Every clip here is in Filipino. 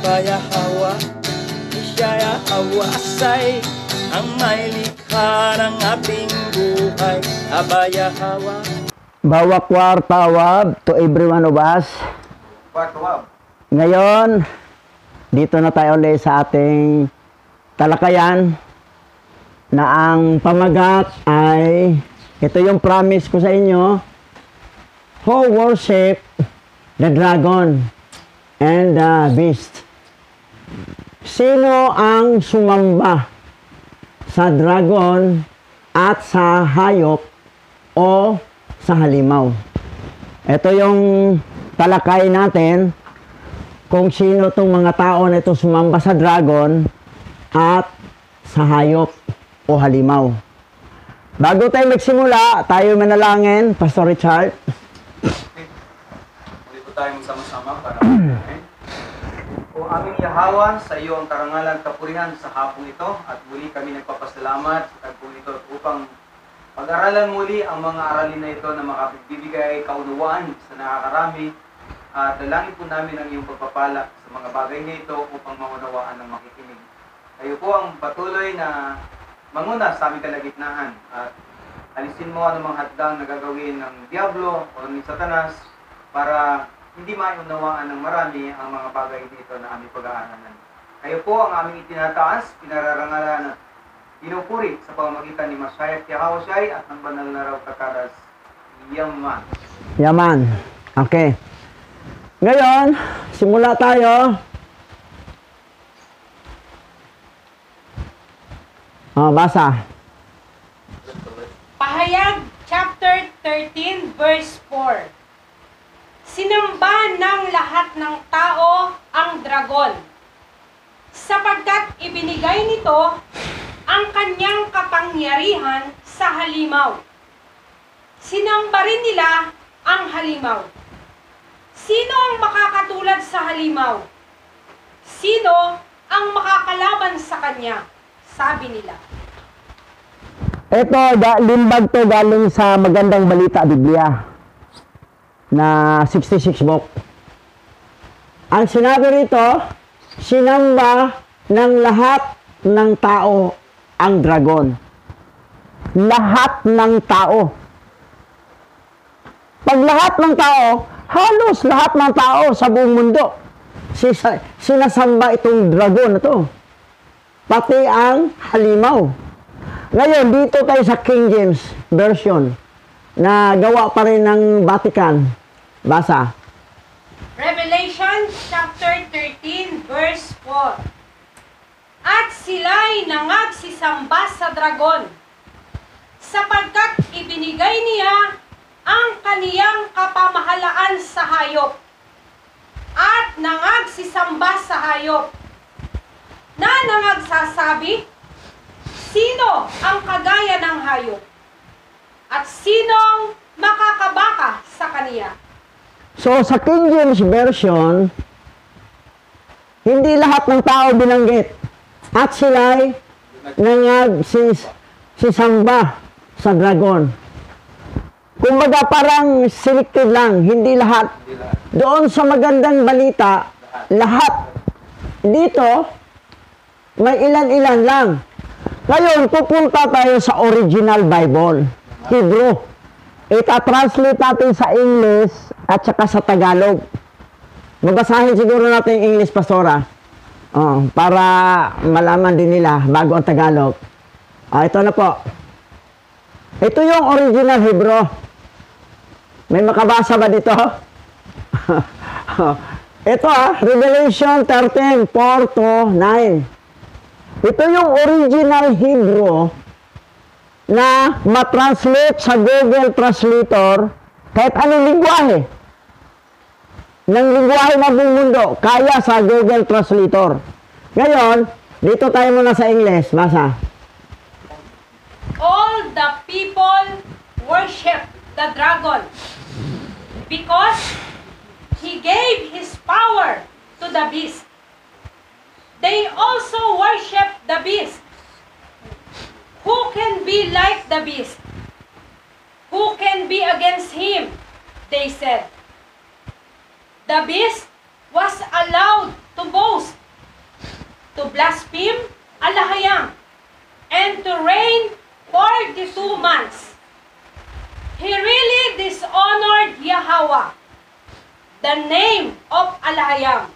Abaya Hawa, Ishaya Hawasay, ang may likha ng ating buhay. Abaya Hawa. Bawak wartawab to every one of us. Wartawab. Ngayon, dito na tayo ulit sa ating talakayan na ang pamagat ay, ito yung promise ko sa inyo, who worship the dragon and the beast. Sino ang sumamba sa dragon at sa hayop o sa halimaw? Ito yung talakay natin kung sino itong mga tao na ito sumamba sa dragon at sa hayop o halimaw. Bago tayo magsimula, tayo manalangin, Pastor Richard. Muli po tayo magsama-sama para magkain. O aming Yahawa, sa iyo ang karangalan kapurihan sa hapong ito at muli kami nagpapasalamat sa tagpong ito upang pag-aralan muli ang mga aralin na ito na makapagbibigay kaunawaan sa nakakarami. At dalangin po namin ang iyong pagpapala sa mga bagay na ito upang maunawaan ng makikinig. Kayo po ang patuloy na manguna sa aming kalagitnaan at alisin mo anumang hadlang na gagawin ng Diablo o ng Satanas para hindi maunawaan ng marami ang mga bagay dito na aming pag-aaralan. Kayo po ang aming itinataas, pinararangalan at pinupuri sa pamamagitan ni Masayat Yahawashay at ng banal na raw kakaras. Yaman. Yaman. Okay. Ngayon, simula tayo. Basa. Pahayag chapter 13 verse 4. Sinamba ng lahat ng tao ang dragon, sapagkat ibinigay nito ang kanyang kapangyarihan sa halimaw. Sinamba rin nila ang halimaw. Sino ang makakatulad sa halimaw? Sino ang makakalaban sa kanya? Sabi nila. Ito, limbag to galing sa Magandang Balita Biblia na 66 book. Ang sinabi rito, sinamba ng lahat ng tao ang dragon. Lahat ng tao. Pag lahat ng tao, halos lahat ng tao sa buong mundo, sinasamba itong dragon na to. Pati ang halimaw. Ngayon, dito tayo sa King James Version na gawa pa rin ng Vatican. Basa. Revelation chapter 13 verse 4. At sila'y nangagsisamba sa dragon, sapagkat ibinigay niya ang kaniyang kapamahalaan sa hayop, at nangagsisamba sa hayop, na nangagsasabi, sino ang kagaya ng hayop? At sinong makakabaka sa kaniya? So, sa King James Version, hindi lahat ng tao binanggit. At sila'y nangagsisamba sa dragon. Kumbaga parang selected lang, hindi lahat. Doon sa Magandang Balita, lahat. Dito, may ilan-ilan lang. Ngayon, pupunta tayo sa original Bible, Hebrew. Ita-translate natin sa English at saka sa Tagalog. Mabasahin siguro natin yung English, Pastora. Para malaman din nila bago ang Tagalog. Ito na po. Ito yung original Hebrew. May makabasa ba dito? Ito Revelation 13, 4 to 9. Ito yung original Hebrew na matranslate sa Google Translator kahit anong lingwahe. Ng lingwahe na buong mundo, kaya sa Google Translator. Ngayon, dito tayo muna sa English. Basa. All the people worship the dragon because he gave his power to the beast. They also worship the beast. Who can be like the beast? Who can be against him? They said. The beast was allowed to boast, to blaspheme Alahayam, and to reign 42 months. He really dishonored Yahweh, the name of Alahayam,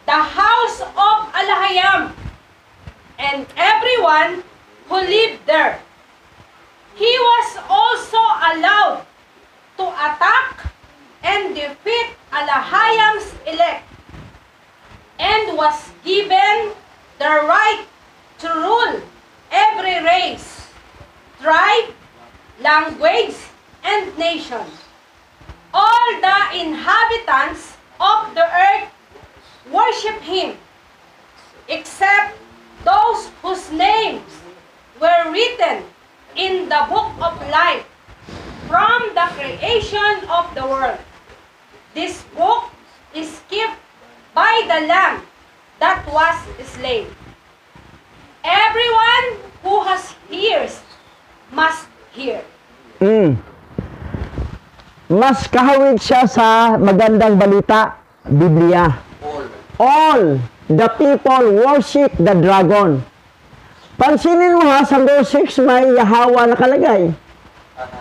the house of Alahayam, and everyone who lived there. He was also allowed to attack and defeat Alahayam's elect, and was given the right to rule every race, tribe, language, and nation. All the inhabitants of the earth worship him, except those whose names were written in the book of life from the creation of the world. This book is kept by the Lamb that was slain. Everyone who has ears must hear. Mas kahawig siya sa magandang balita, Biblia. All the people worship the dragon. Pansinin mo ha, sa verse 6 may Yahweh nakalagay.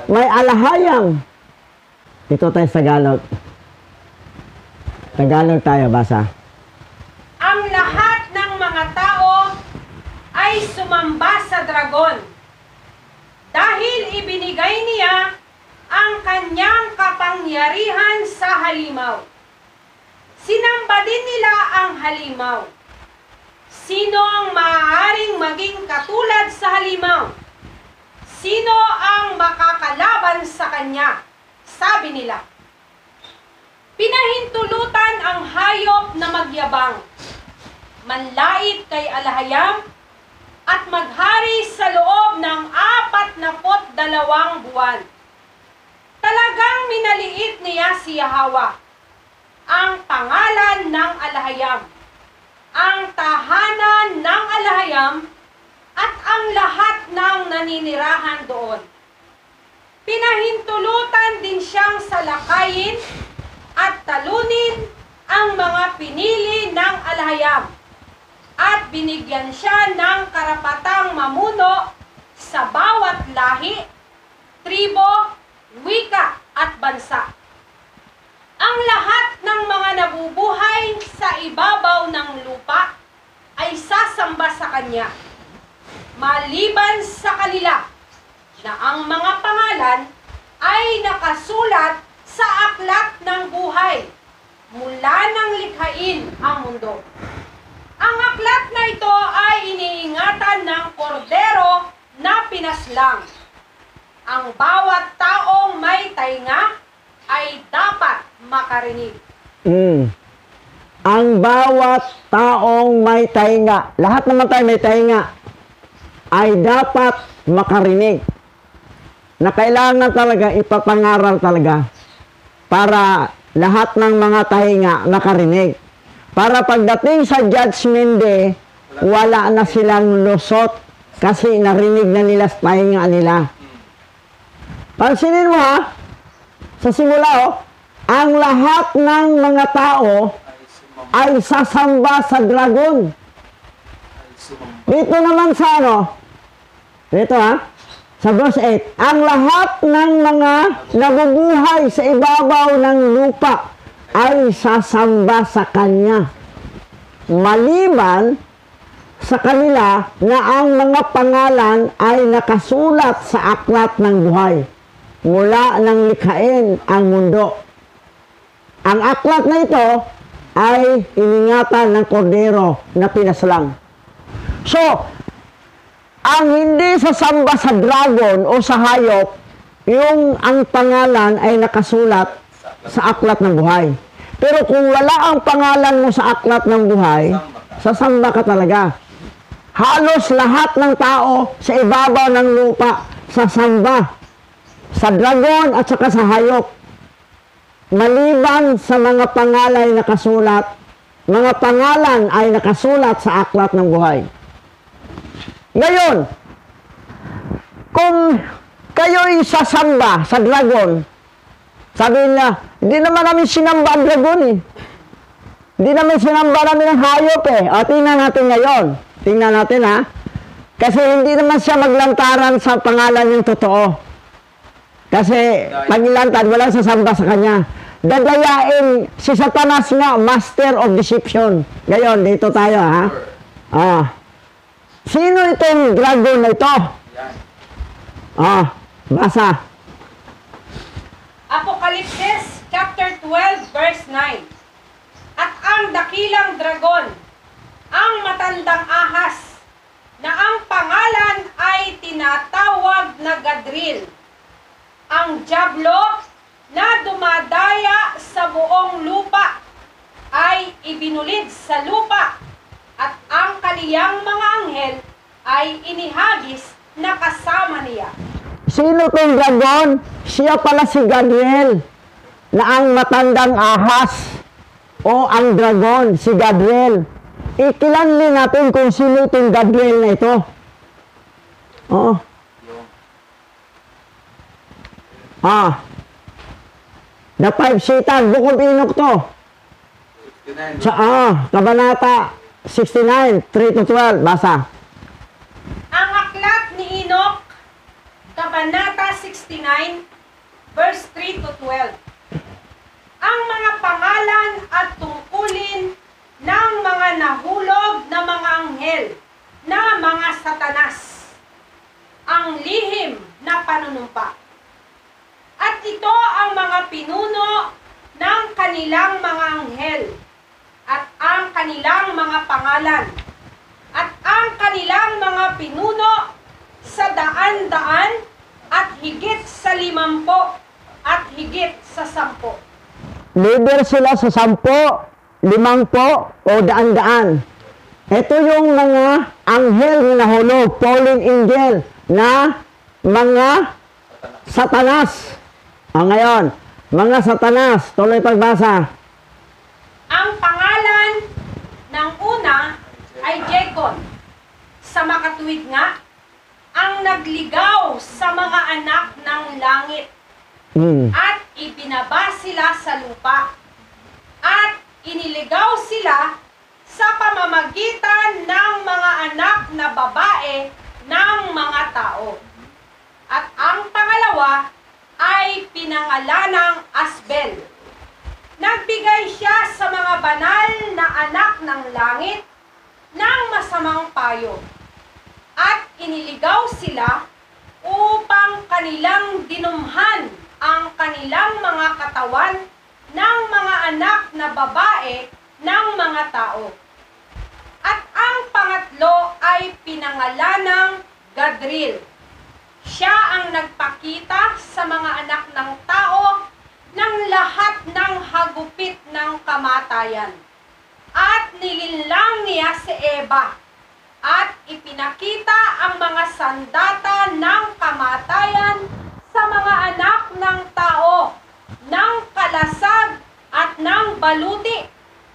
May Alahayam. Dito tayo sa Tagalog. Tagalog tayo, basa. Ang lahat ng mga tao ay sumamba sa dragon dahil ibinigay niya ang kanyang kapangyarihan sa halimaw. Sinamba din nila ang halimaw. Sino ang maaaring maging katulad sa halimaw? Sino ang makakalaban sa kanya? Sabi nila. Pinahintulutan ang hayop na magyabang, manlait kay Alahayam, at maghari sa loob ng 42 buwan. Talagang minaliit niya si Yahweh, ang pangalan ng Alahayam, ang tahanan ng Alahayam, at ang lahat ng naninirahan doon. Pinahintulutan din siyang salakayin at talunin ang mga pinili ng Alahayam, at binigyan siya ng karapatang mamuno sa bawat lahi, tribo, wika at bansa. Ang lahat ng mga nabubuhay sa ibabaw ng lupa ay sasamba sa kanya, maliban sa kanila na ang mga pangalan ay nakasulat sa aklat ng buhay mula nang likhain ang mundo. Ang aklat na ito ay iniingatan ng kordero na pinaslang. Ang bawat taong may tainga ay dapat makarinig. Ang bawat taong may tainga, lahat naman tayo may tainga, ay dapat makarinig. Na kailangan talaga ipapangaral talaga para lahat ng mga tainga makarinig. Para pagdating sa Judgment Day, wala na silang lusot kasi narinig na nila sa tainga nila. Pansinin mo ha, sa simula ang lahat ng mga tao ay sasamba sa dragon. Dito naman sa dito ha, sa verse 8, ang lahat ng mga nabubuhay sa ibabaw ng lupa ay sasamba sa kanya, maliban sa kanila na ang mga pangalan ay nakasulat sa aklat ng buhay mula nang likhain ang mundo. Ang aklat na ito ay iningatan ng kordero na pinaslang. So, ang hindi sasamba sa dragon o sa hayop, yung ang pangalan ay nakasulat sa aklat ng buhay. Pero kung wala ang pangalan mo sa aklat ng buhay, sasamba ka talaga. Halos lahat ng tao sa ibabaw ng lupa sasamba sa dragon at saka sa hayop. Maliban sa mga pangalan nakasulat, mga pangalan ay nakasulat sa aklat ng buhay. Ngayon, kung kayo'y sasamba sa dragon, sabi niya, hindi naman namin sinamba ang dragon eh. Hindi naman sinamba namin ng hayop eh. O, tingnan natin ngayon. Tingnan natin ha. Kasi hindi naman siya maglantaran sa pangalan yung totoo. Kasi pag ilantad, walang sasamba sa kanya. Dadayain si Satanas nga, master of deception. Ngayon, dito tayo ha. Ah. Sino itong dragon na ito? Ah, basa. Apokalipsis chapter 12 verse 9. At ang dakilang dragon, ang matandang ahas, na ang pangalan ay tinatawag na Gadril, ang dyablo na dumadaya sa buong lupa, ay ibinulid sa lupa, at ang kaniyang mga anghel ay inihagis na kasama niya. Sino itong dragon? Siya pala si Gabriel, na ang matandang ahas. O ang dragon, si Gabriel. Ikilanli natin kung sino itong Gabriel na ito. Oo. The five Satan, Book of Enoch to. Kabanata 69, 3-12, basa. Ang aklat ni Enoch, Kabanata 69, verse 3-12. Ang mga pangalan at tungkulin ng mga nahulog na mga anghel na mga satanas. Ang lihim na panunumpa. At ito ang mga pinuno ng kanilang mga anghel at ang kanilang mga pangalan at ang kanilang mga pinuno sa daan-daan at higit sa 50 at higit sa 10. Leader sila sa 10, 50 o daan-daan. Ito yung mga anghel na nahulog, fallen angel na mga satanas. Ngayon, mga satanas, tuloy pagbasa. Ang pangalan ng una ay Jekon, sa makatuwid nga, ang nagligaw sa mga anak ng langit. At ibinaba sila sa lupa. At iniligaw sila sa pamamagitan ng mga anak na babae ng mga tao. At ang pangalawa ay pinangalanang Asbel. Nagbigay siya sa mga banal na anak ng langit ng masamang payo. At iniligaw sila upang kanilang dinumhan ang kanilang mga katawan ng mga anak na babae ng mga tao. At ang pangatlo ay pinangalanang Gadril. Siya ang nagpakita sa mga anak ng tao ng lahat ng hagupit ng kamatayan. At nilinlang niya si Eva at ipinakita ang mga sandata ng kamatayan sa mga anak ng tao, ng kalasag at ng baluti,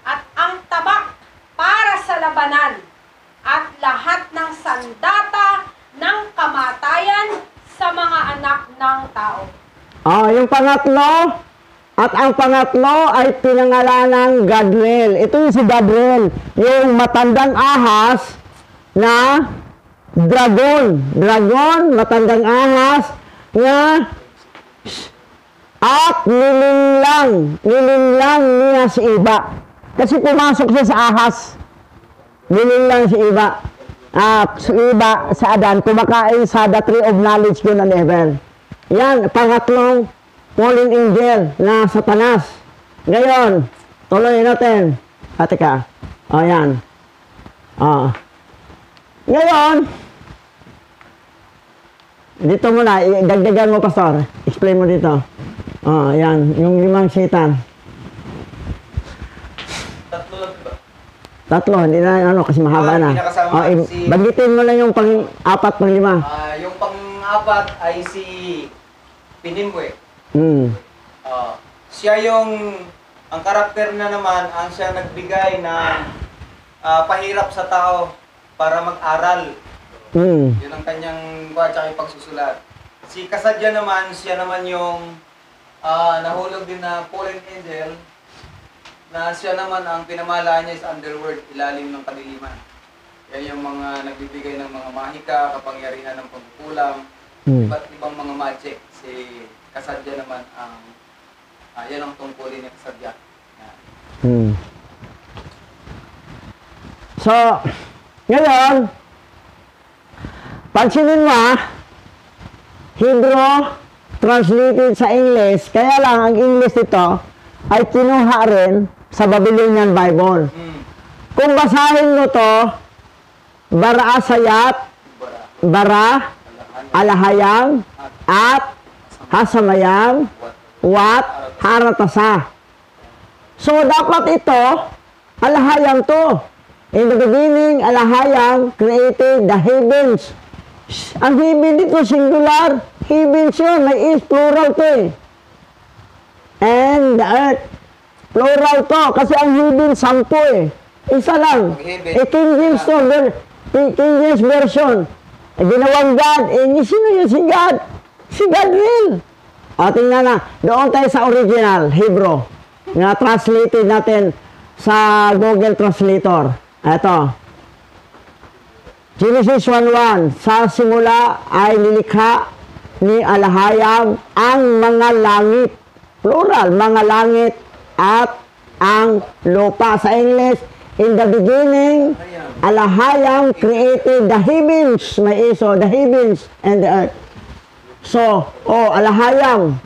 at ang tabak para sa labanan, at lahat ng sandata ng kamatayan sa mga anak ng tao. Yung pangatlo, at ang pangatlo ay pinangalanang Gadriel. Ito yung si Gadriel, yung matandang ahas na dragon. Dragon, matandang ahas, nga at nilinlang niya si Eva. Kasi pumasok siya sa ahas. Nilinlang si Eva. Si Eva sa Adan, kumakain sa the tree of knowledge good and evil. Yan, pangatlong fallen angel na Satanas. Ngayon, tuloy natin. Teka. Yan. Ngayon, dito muna, dagdagan mo, Pastor. Explain mo dito. Yan, yung 5 Satan. Tatlo lang ba? Tatlo, hindi na kasi mahaba na. Bagitin mo lang yung pang-4, pang-5. Yung pang-4 ay si Pinimwe. Siya yung, ang karakter na naman, ang siya nagbigay ng pahirap sa tao para mag-aral. Yun ang kanyang tsaka yung pagsusulat. Si Kasadya naman, siya naman yung nahulog din na fallen angel na siya naman ang pinamalaan niya sa underworld, ilalim ng kadiliman. Yan yung mga nagbibigay ng mga mahika, kapangyarihan ng pagkukulam, iba't ibang mga magic. Si Kasadya naman ang yan ang tungkulin ni Kasadya. So, ngayon, pansinin mo Hebrew translated sa English, kaya lang ang English nito ay kinuha rin sa Babylonian Bible. Kung basahin mo to, bara asayat, bara, alahayang, at hasamayang, wat, haratasa. So, dapat ito, alahayang to. In the beginning, alahayang created the heavens. Ang heaven dito, singular. Heavens yun, may is, plural to eh. And the earth. Plural to, kasi ang heaven, 10 eh. Isa lang. King James to, King James version. Ginawang God. Sino yun si God? Si God real. O, tingnan na. Doon tayo sa original, Hebrew. Na translated natin sa Google Translator. Ito. Genesis 1:1. Sa simula ay nilikha ni alahayang ang mga langit. Plural, mga langit at ang lupa. Sa English, in the beginning, alahayang created the heavens. May iso, the heavens and the earth. So, alahayang.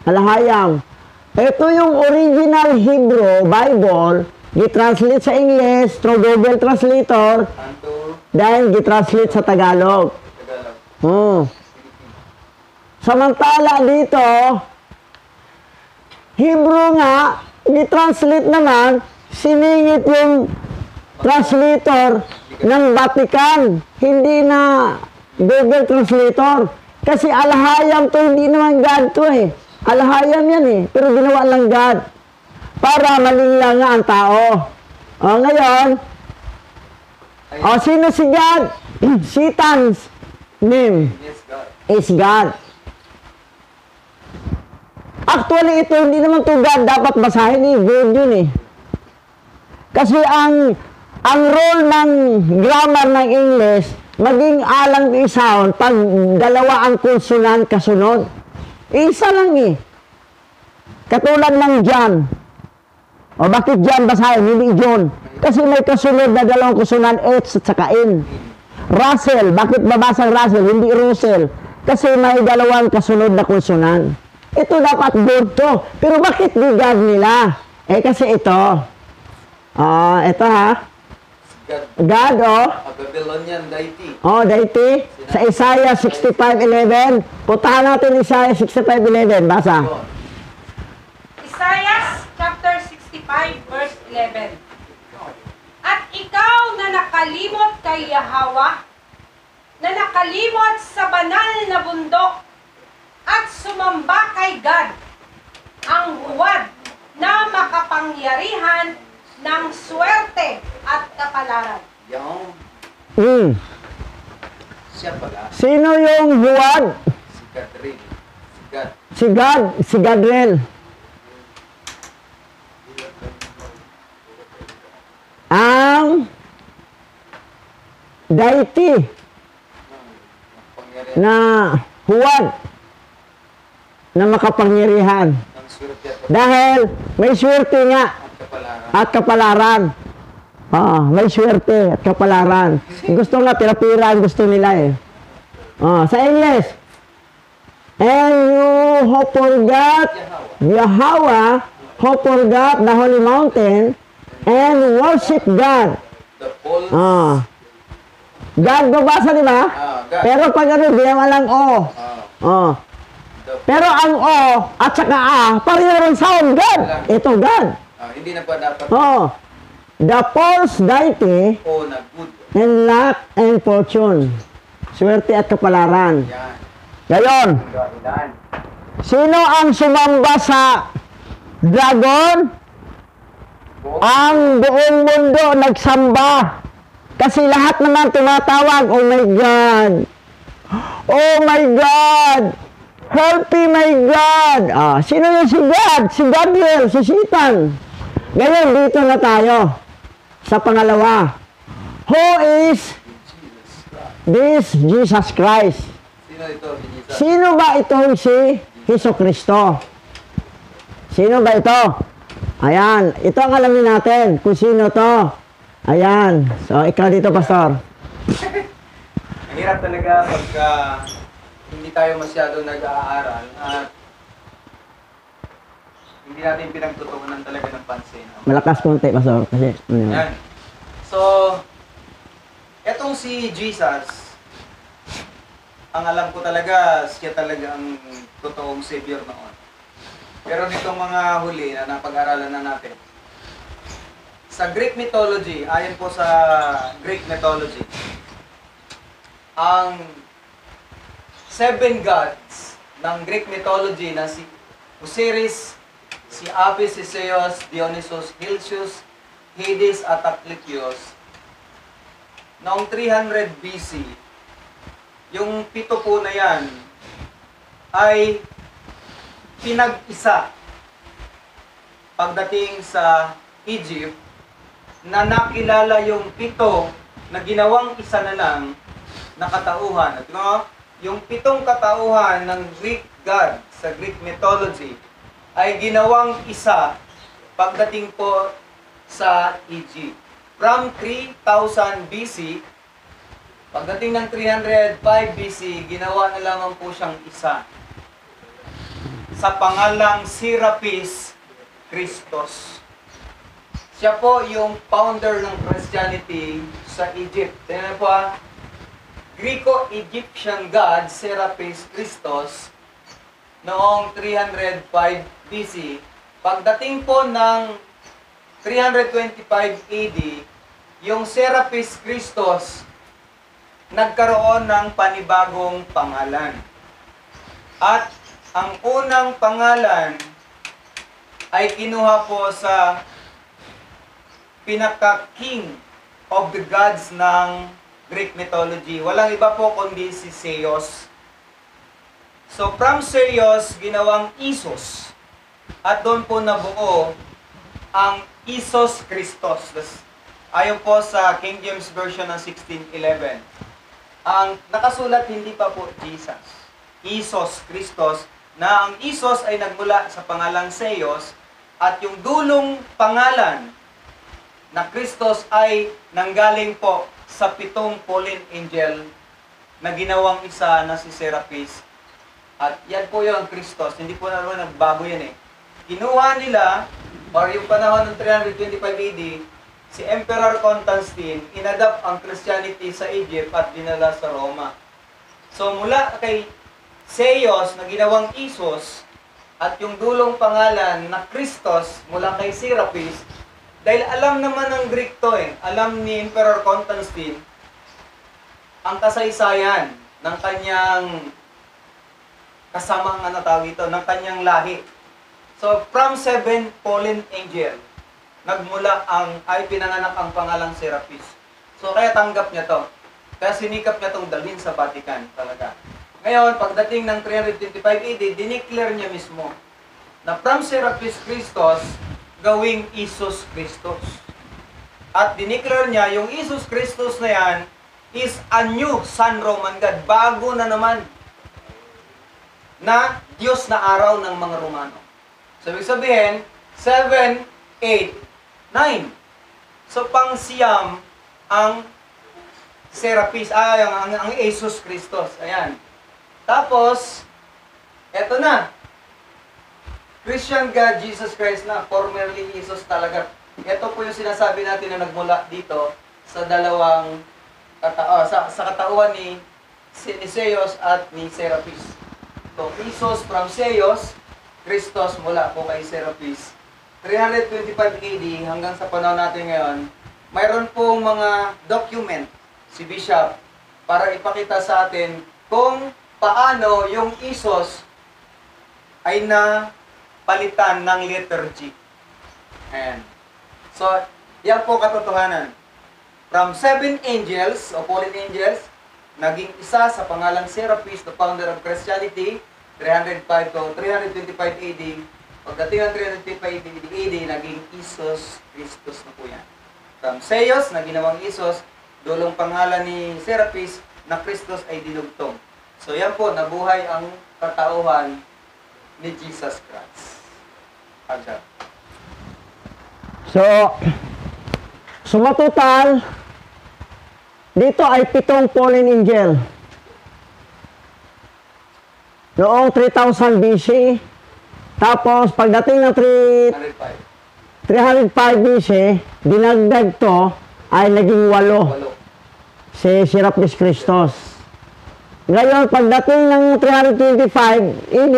Alahayang. Ito yung original Hebrew Bible, gitranslate sa English through Google Translator, then gitranslate sa Tagalog. Samantala dito, Hebrew nga, gitranslate naman, siningit yung translator ng Vatican, hindi na Google Translator. Kasi alahayam to, hindi naman God to eh. Alahayam yan eh, pero ginawa lang God. Para malingla nga ang tao. Ngayon, sino si God? Satan's name is God. Actually, ito, hindi naman to God dapat basahin eh. God yun eh. Kasi ang role ng grammar ng English, maging alang sound pag dalawa ang konsonan kasunod. Isa lang eh. Katulad ng John. O bakit John basahin? Hindi John. Kasi may kasunod na dalawang konsonan, H at saka N. Russell. Bakit babasang Russell? Hindi Russell. Kasi may dalawang kasunod na konsonan. Ito dapat God to. Pero bakit di God nila? Kasi ito. Ito ha. God, Babylonian deity. Deity. Sa Isaiah 65:11. Puntahan natin Isaiah 65:11. Basa. Isaiah chapter 65 verse 11. At ikaw na nakalimot kay Yahweh, na nakalimot sa banal na bundok, at sumamba kay God, ang huwad na makapangyarihan ng swerte at kapalaran. Siya pala. Sino yung huwad? Si Gadril. Si Gadril. Ang deity na huwad na makapangyarihan. Dahil may swerte nga at kapalaran. May swerte at kapalaran. Gusto nga, pira-pira ang gusto nila eh. Sa English, and you who forgot Yahweh, who forgot the holy mountain, and worship God. God, babasa, di ba? Pero pag di naman lang Pero ang at saka pareho rin sound, God. Ito, God. Hindi na pa dapat. The false deity Na good. and luck and fortune. Swerte at kapalaran. Ngayon, sino ang sumamba sa dragon? Ang buong mundo nagsamba. Kasi lahat naman tumatawag, oh my God. Oh my God. Help me, my God. Sino yung si God? Si Gabriel, si Satan. Ngayon, dito na tayo sa pangalawa. Who is this Jesus Christ? Sino ito, si Jesus? Sino ba itong si Hesus Kristo? Sino ba ito? Ayan, ito ang alamin natin kung sino to. Ayan, so ikaw dito, Pastor. Ang hirap talaga pagka hindi tayo masyado nag-aaral at hindi natin pinagtutuunan talaga ng pansin. Malakas konti, Pastor, kasi Yan. So, etong si Jesus, ang alam ko talaga, siya talaga ang totoong Savior noon. Pero nitong mga huli na napag-aralan na natin, sa Greek mythology, ayon po sa Greek mythology, ang 7 gods ng Greek mythology na si Osiris, si Apis, si Zeus, Dionysus, Hilcius, Hades at Asclepius, noong 300 BC, yung 7 po na yan ay pinag-isa pagdating sa Egypt, na nakilala yung 7 na ginawang isa na lang na katauhan. At yung 7 katauhan ng Greek God sa Greek mythology ay ginawang isa pagdating po sa Egypt. From 3000 BC, pagdating ng 305 BC, ginawa na lamang po siyang isa sa pangalang Serapis Christos. Siya po yung founder ng Christianity sa Egypt. Tingnan po Greco-Egyptian God Serapis Christos noong 305 BC. Pagdating po ng 325 AD, yung Serapis Christos nagkaroon ng panibagong pangalan. At ang unang pangalan ay kinuha po sa pinaka-king of the gods ng Greek mythology. Walang iba po kundi si Zeus. So from Zeus, ginawang Isos. At doon po nabuo ang Isos Christos. Ayon po sa King James Version ng 1611. Ang nakasulat hindi pa po Jesus. Isos Christos, na ang Isos ay nagmula sa pangalang Zeus at yung dulong pangalan na Christos ay nanggaling po sa 7 fallen angel na ginawang isa na si Serapis. At yan po yung Christos. Hindi po naman nagbago yan eh. Kinuha nila, or yung panahon ng 325 AD, si Emperor Constantine, inadapt ang Christianity sa Egypt at dinala sa Roma. So mula kay Zeus na ginawang Isos at yung dulong pangalan na Christos mula kay Serapis, dahil alam naman ng Greek to alam ni Emperor Constantine ang kasaysayan ng kanyang kasamang ng kanyang lahi. So from 7 fallen angel, nagmula ay pinanganak ang pangalang Serapis. So kaya tanggap niya to. Kaya sinikap niya tong dalhin sa Vatican talaga. Ngayon, pagdating ng 325 AD, dineclare niya mismo na from Serapis Christos, gawing Isos Christos. At dineclare niya, yung Isos Christos na yan is a new Sun Roman God. Bago na naman na Diyos na araw ng mga Romano. So, ibig sabihin, 7, 8, 9. So, pang-siyam ang Serapis, ang Isos Christos. Ayan. Tapos, eto na. Christian God, Jesus Christ na, formerly Jesus talaga. Ito po yung sinasabi natin na nagmula dito sa dalawang sa katauhan ni Zeus at ni Serapis. So, Isos from Zeus, Christos mula po kay Serapis. 325 AD hanggang sa panahon natin ngayon, mayroon pong mga document si Bishop para ipakita sa atin kung paano yung Isos ay palitan ng letter G. Ayan. So, yan po katotohanan. From 7 angels, o fallen angels, naging isa sa pangalang Serapis, the founder of Christianity, 325 AD. Pagdating ng 355 AD, naging Isos Christus na po yan. From Seos na ginawang Isos, dulong pangalan ni Serapis na Christus ay dinugtong. So yan po, nabuhay ang katauhan ni Jesus Christ. Agad. So, sumatotal, dito ay 7 fallen angel. Noong 3000 BC, tapos pagdating ng 305 BC, dinagdag to ay naging 8. Si Serapis Christos. Ngayon, pagdating ng 325 AD,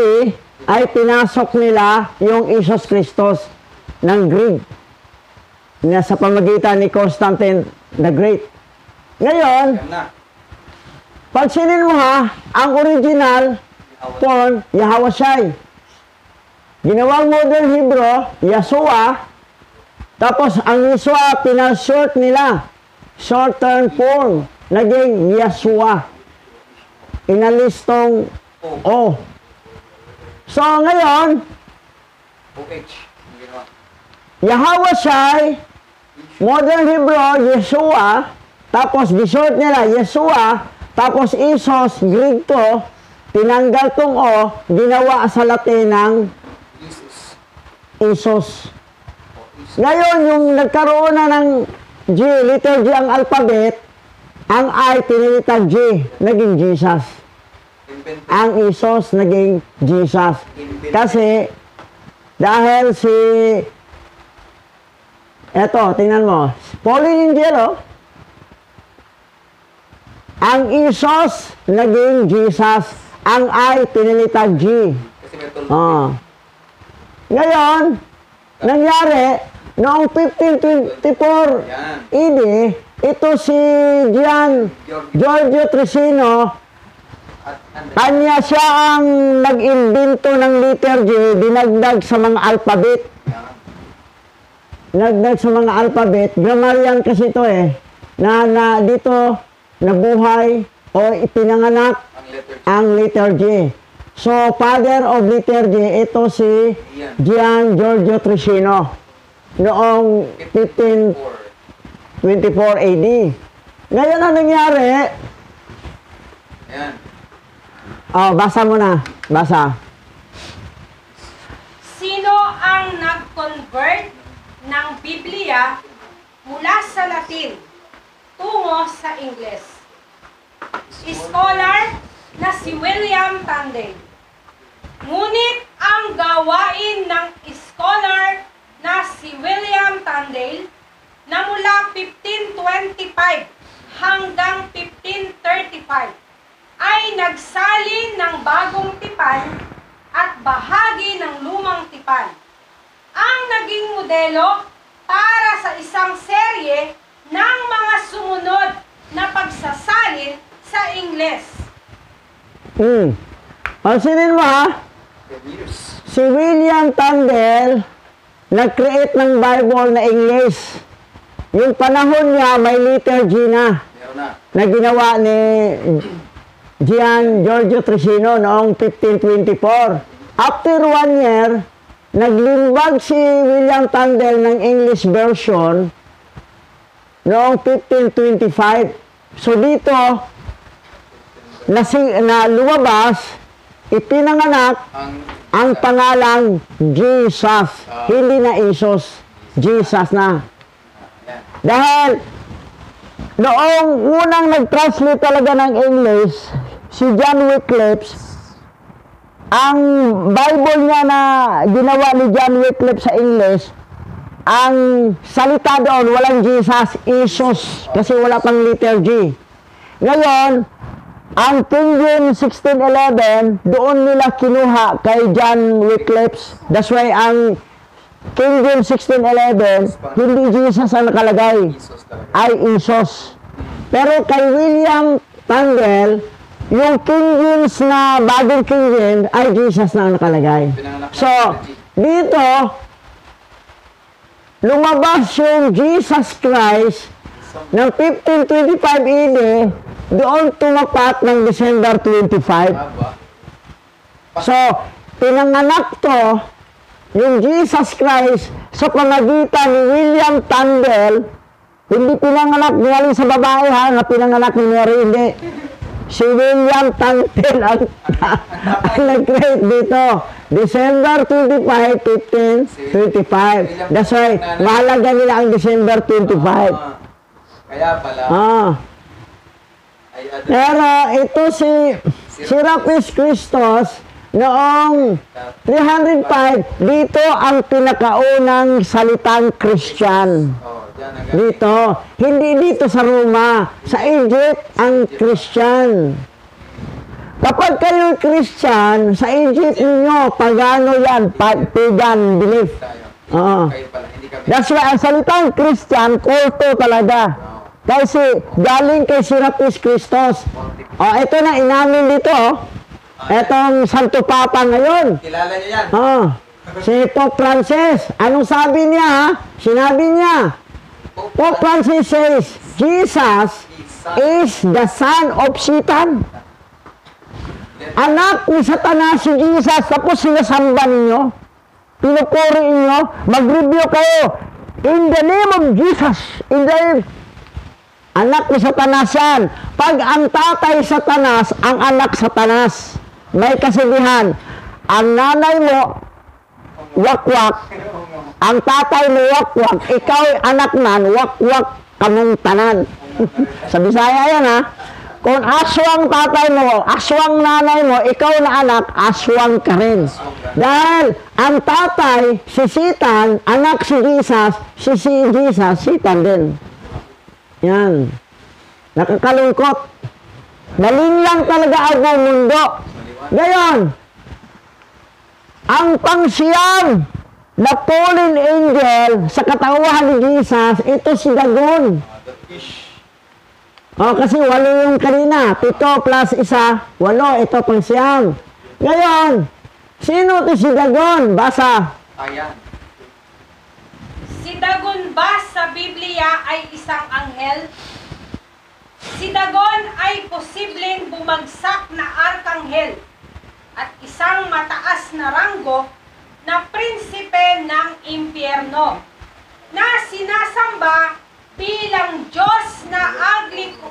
ay pinasok nila yung Isos Christos ng Greek na sa pamagitan ni Constantine the Great. Ngayon, Yan na. pansinin mo ha, ang original form, Yahawashai. Ginawang modern Hebrew, Yeshua. Tapos, ang Yeshua, pinashort nila. Short-term form, naging Yeshua. Inalistong O. So, ngayon, OH. Ginawa. Yahawashai, modern Hebrew, Yeshua. Tapos, short nila, Yeshua. Tapos, Isos, Greek to. Tinanggal tong O, ginawa sa Latin ng Jesus. Isos. Ngayon, yung nagkaroon na ng G, letter G ang alphabet, ang I, pinilitag G, naging Jesus. Invented. Ang Isos, naging Jesus. Kasi, dahil si, eto, tingnan mo, fallen angel, oh. Ang Isos, naging Jesus. Ang I, pinilitag G. Kasi may tulog. Oh. Ngayon, nangyari, noong 1524 Yan. AD, ito si Giorgio Trissino, At kanya siya ang nag-imbento ng letter G, dinagdag sa mga alphabet. yan. Nagdag sa mga alphabet, grammarian kasi ito eh, na dito nabuhay o ipinanganak Ang letter G. ang letter G. So, father of letter G, ito si Gian Giorgio Trissino noong 1524 AD. Ngayon, ang nangyari, Ayan. basa mo na, basa. Sino ang nag-convert ng Biblia mula sa Latin tungo sa Ingles? Scholar na si William Tyndale. Ngunit ang gawain ng scholar na si William Tyndale na mula 1525 hanggang 1535 ay nagsalin ng bagong tipan at bahagi ng lumang tipan. Ang naging modelo para sa isang serye ng mga sumunod na pagsasalin sa Ingles. Pansinin mo ha, 10 years. si William Tyndale nag-create ng Bible na English. Yung panahon niya, may letter G na ginawa ni Gian Giorgio Trissino noong 1524. After 1 year, naglimbag si William Tyndale ng English version noong 1525. So dito, na lumabas, ipinanganak ang pangalang Jesus. Hindi na Isos, Jesus na. Dahil noong unang nag-translate talaga ng English, si John Wycliffe, ang Bible niya na ginawa ni John Wycliffe sa English, ang salita doon, walang Jesus, Isos, kasi wala pang letter G. Ngayon, ang King James 1611, doon nila kinuha kay John Wycliffe. That's why ang King James 1611, hindi Jesus ang nakalagay, ay Isos. Pero kay William Tyndale, yung King James na bagong King James, ay Jesus na ang nakalagay. So, dito, lumabas yung Jesus Christ ng 1525 AD, doon tumapat ng December 25. So, pinanganak to yung Jesus Christ sa pamagitan ni William Tyndale, hindi pinanganak galing sa babae ha, na pinanganak ni Mary, hindi. Si William Tyndale ang nag-create dito. December 25, 1525. That's why, mahalaga nila ang December 25. Kaya pala. Pero ito si Serapis Christos, noong 305, dito ang pinakaunang salitang Christian. Dito. Hindi dito sa Roma. Sa Egypt, ang Christian. Kapag kayo Christian, sa Egypt ninyo, pagano yan, pagan belief. That's why, ang salitang Christian, kulto talaga. Kasi galing kay Serapis Christos. Ito na, inamin dito. Etong Santo Papa ngayon. Kilala niyo yan? Si Pope Francis. Anong sabi niya ha? Sinabi niya, Pope Francis says, Jesus is the son of Satan. Anak ni Satanas si Jesus, tapos sinasamba ninyo, pinupuri ninyo, mag-review kayo, in the name of Jesus, in the name, anak ni Satanas yan. Pag ang tatay Satanas, ang anak Satanas, may kasabihan, ang nanay mo, wakwak, ang tatay mo wakwak, ikaw anak nan, wakwak kamong tanan. Sa Bisaya yan ha. Kung aswang tatay mo, aswang nanay mo, ikaw na anak, aswang ka rin. Dahil ang tatay, si Satan, anak si Jesus, si Jesus, Satan din. Yan. Nakakalungkot. Nalinlang talaga ang mundo. Ngayon, ang pangsiyam na fallen angel sa katauhan ni Jesus, ito si Dagon. Kasi 8 yung kanina. 7 plus 1, 8. Ito pangsiyam. Ngayon, sino ito si Dagon? Basa. Ayan. Si Dagon ba sa Biblia ay isang anghel? Si Dagon ay posibleng bumagsak na arkanghel at isang mataas na ranggo na prinsipe ng impyerno na sinasamba bilang Diyos na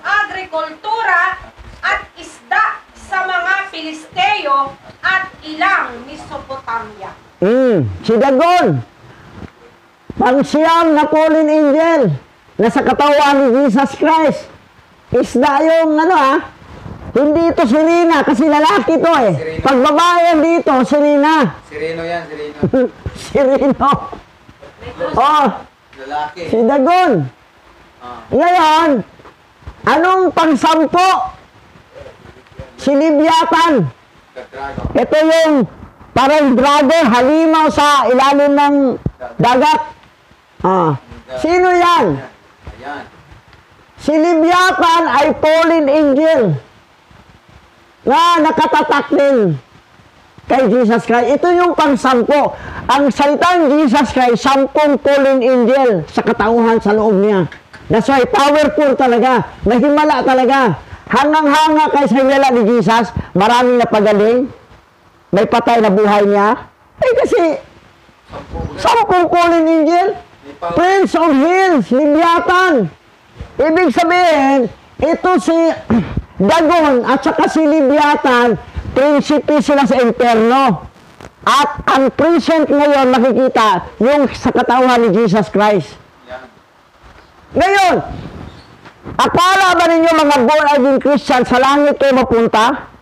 agrikultura at isda sa mga Pilisteo at ilang Mesopotamia. Si Dagon, pangsiyam na fallen angel na sa katawan ni Jesus Christ. Isda yung hindi ito sirena kasi lalaki ito eh. Sireno. Pag babae dito, sirena. Sireno yan, sireno. Sireno. Lalaki. Si Dagon. Ngayon, anong pangsampo? Si Libyatan. Ito yung parang dragon, halimaw sa ilalim ng dagat. Sino yan? Ayan. Si Libyatan ay fallen angel na nakatatak din kay Jesus Christ. Ito yung pangsampo. Ang salitang Jesus Christ, 10 fallen angel sa katauhan sa loob niya. That's why powerful talaga. Mahimala talaga. Hangang-hanga kay sa himala ni Jesus, maraming napagaling. May patay na buhay niya. Kasi 10 fallen angel. Prince of Hills, Libyatan. Ibig sabihin, ito si Dagon at saka si Libyatan, prinsipe sila sa impyerno. At ang present ngayon makikita yung sa katauhan ni Jesus Christ. Ngayon, akala ba ninyo mga born-again Christian sa langit kayo mapunta?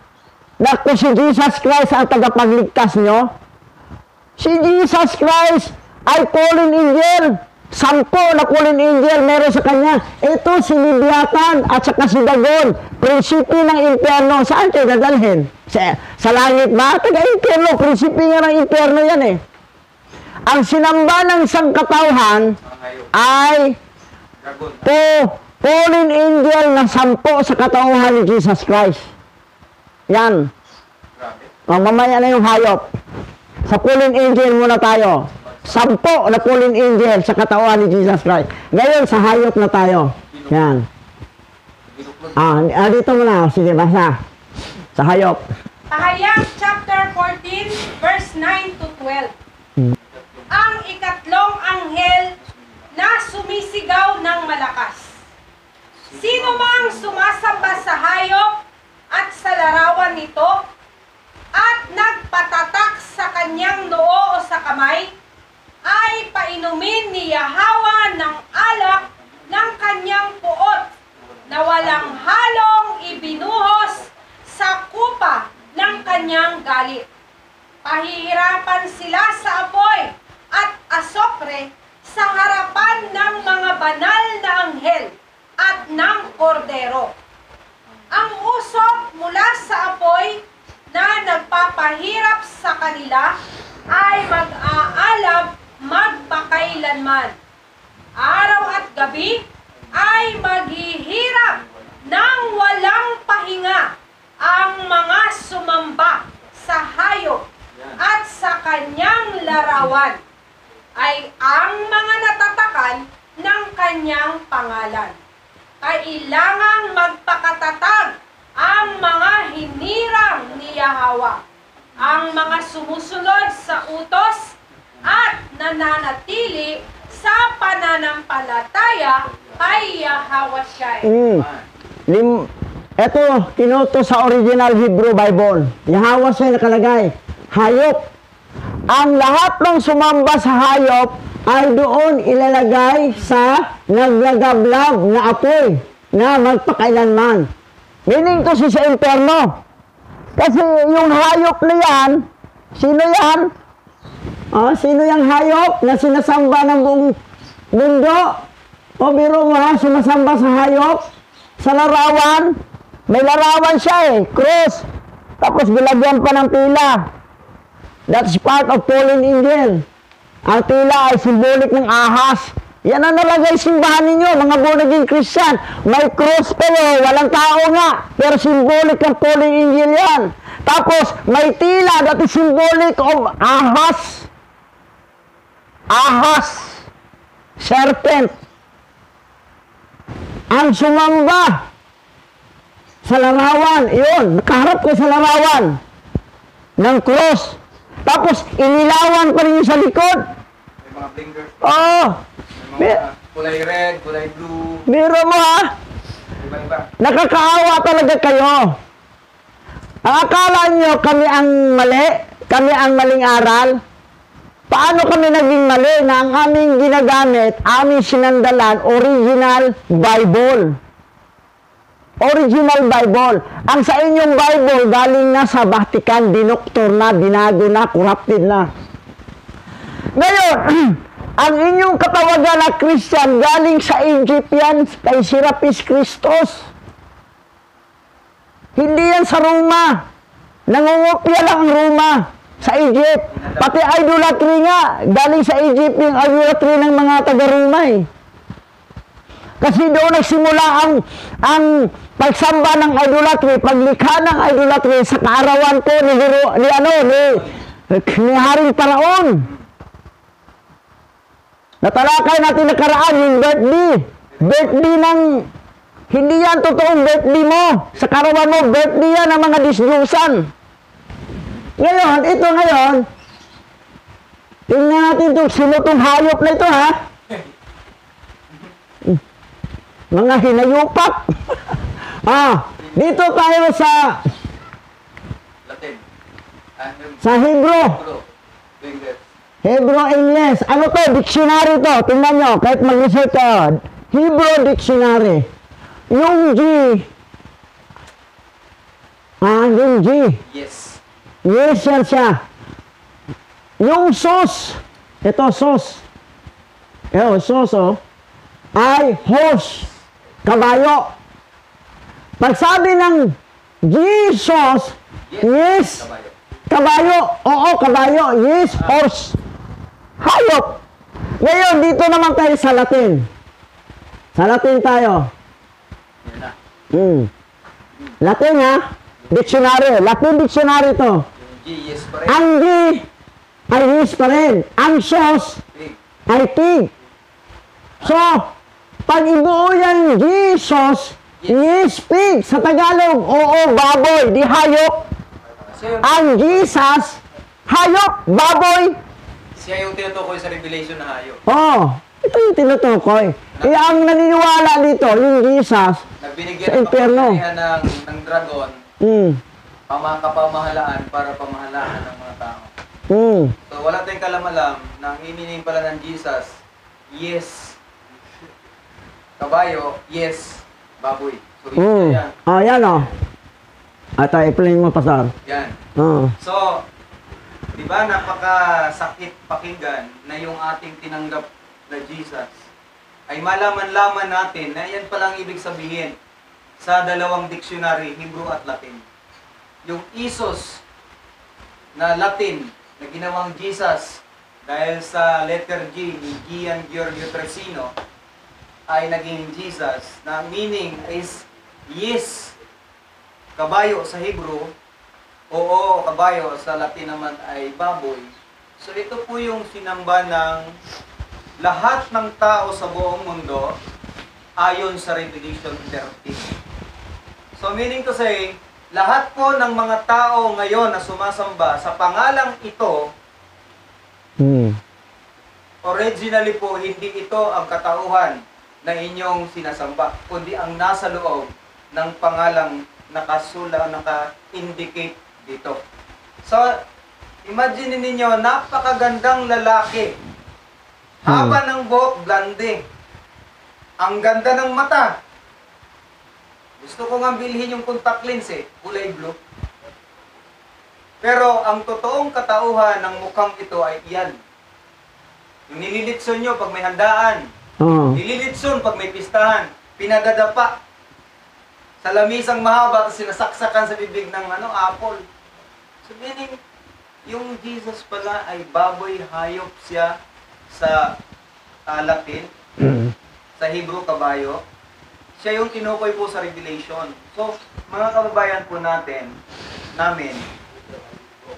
Na kung si Jesus Christ ang tagapagligtas nyo? Si Jesus Christ ay fallen angel. 10 na fallen angel meron sa kanya. Ito si Libyatan at saka si Dagon, prinsipe ng impyerno. Saan kayo dadalhin? Sa langit ba? Taga-impyerno, prinsipe nga ng impyerno yan eh. Ang sinamba ng sangkatauhan ay fallen angel na 10 sa katauhan ni Jesus Christ. Yan. Mamaya na yung hayop. Sa fallen angel muna tayo. 10 na fallen angel sa katauhan ni Jesus Christ. Ngayon, sa hayop na tayo. Yan. Dito muna. Sige, basa. Sa hayop. Pahayag chapter 14, verse 9 to 12. kamay, ay painumin ni Yahweh ng alak ng kanyang puot na walang halong ibinuhos sa kupa ng kanyang galit. Pahihirapan sila sa apoy at asopre sa harapan ng mga banal na anghel at ng kordero. Ang usok mula sa apoy na nagpapahirap sa kanila ay mag-aalab magpakailanman. Araw at gabi ay maghihirap ng walang pahinga ang mga sumamba sa hayop at sa kanyang larawan ay ang mga natatakan ng kanyang pangalan. Kailangang magpakatatag ang mga hinirang ni Yahweh, ang mga sumusunod sa utos at nananatili sa pananampalataya kay Yahweh Shai. Ito, kinuto sa original Hebrew Bible. Yahweh Shai nakalagay, hayop. Ang lahat ng sumamba sa hayop ay doon ilalagay sa naglagablab na apoy na magpakailanman. Meaning to sa impyerno. Kasi yung hayop na yan, sino yan? Sino yung hayop na sinasamba ng buong mundo? O biro mo ha, sumasamba sa hayop, sa larawan. May larawan siya cross. Tapos bilagyan pa ng tila. That's part of fallen angel. Ang tila ay symbolic ng ahas. Yan ang nalagay simbahan ninyo, mga born-again Christian. May cross kayo, walang tao nga. Pero symbolic ng fallen angel yan. Tapos, may tila, that is symbolic of ahas. Ahas. Serpent. Ang sumamba sa larawan, yun, nakaharap ko sa larawan ng cross. Tapos, inilawan pa rin yung sa likod. May mga blinkers. Oo. May mga kulay red, kulay blue. Biro mo ha. Iba-iba. Nakakaawa talaga kayo. Ang akala nyo kami ang mali, kami ang maling aral. Paano kami naging mali na ang aming ginagamit, aming sinandalan, original Bible. Original Bible. Ang sa inyong Bible, galing na sa Vatican, dinoktor na, binago na, corrupted na. Ngayon, ang inyong katawagan na Christian, galing sa Egyptian, kay Serapis Christos. Hindi yan sa Roma. Nangungopia lang ang Roma sa Egypt. Pati idolatry nga, galing sa Egypt yung idolatry ng mga taga-Roma Kasi doon nagsimula ang pagsamba ng idolatry, paglikha ng idolatry sa kaarawan ko ni Haring Paraon. Natalakay natin nakaraan yung birthday. Birthday ng, hindi yan totoong birthday mo. Sa kaarawan mo, birthday yan ng mga disjusan. Ngayon, ito ngayon, tingnan natin ito, sino itong hayop na ito ha? Mga hinayupak. Dito tayo sa Latin. sa Hebrew. Blinkers. Hebrew English. Ano to? Dictionary to. Tingnan nyo, kahit mag-research ka. Hebrew Dictionary. Yung G. Yung G. Yes. Yes, yan siya. Yung sus. Ito, sus. Sus, ay horse. Kabayo. Pagsabi ng Jesus, yes, kabayo. Oo, kabayo. Yes, horse. Hayop. Ngayon, dito naman tayo sa Latin. Sa Latin tayo. Yan na. Latin ha? Dictionary. Latin dictionary to. Yung G, yes pa rin. Ang G ay yes pa rin. Ang sos Pig. ay pig. So, pag ibuo yan Jesus, yes, pig. Sa Tagalog, oo, baboy, di hayop. Siya yung, Ang Jesus, hayop, baboy. siya yung tinutukoy sa Revelation na hayop. Ito yung tinutukoy. Ang naniniwala dito, yung Jesus, Nagbinigyan sa ng impyerno. kapangyarihan ng dragon, mm, kapamahalaan para pamahalaan ng mga tao. Mm. So wala tayong kalam-alam na ang meaning pala ng Jesus, yes. Kabayo, yes. Baboy. So yun yan. Oh, yan o. At i-play mo, Pastor. Yan. Oh. So, di ba napakasakit pakinggan na yung ating tinanggap na Jesus ay malaman-laman natin na yan palang ibig sabihin sa dalawang dictionary, Hebrew at Latin. Yung Isos na Latin na ginawang Jesus dahil sa letter G ni Gian Giorgio Tresino ay naging Jesus na meaning is yes. Kabayo sa Hebrew, oo, kabayo sa Latin naman ay baboy. So ito po yung sinamba ng lahat ng tao sa buong mundo ayon sa Revelation 13. So meaning to say, lahat po ng mga tao ngayon na sumasamba sa pangalang ito, originally po hindi ito ang katauhan na inyong sinasamba, kundi ang nasa loob ng pangalang naka-indicate dito. So, imagine ninyo, napakagandang lalaki. Haba ng buhok, blonde. Ang ganda ng mata. Gusto ko nga bilhin yung contact lens kulay blue. Pero ang totoong katauhan ng mukhang ito ay iyan. Yung nililitson nyo pag may handaan. Nililitson pag may pistahan. Pinadadapa. Sa lamisang mahaba, tapos sinasaksakan sa bibig ng apple. So meaning, yung Jesus pala ay baboy, hayop siya sa Latin, sa Hebrew, kabayo. Siya yung tinukoy po sa Revelation. So, mga kababayan po namin,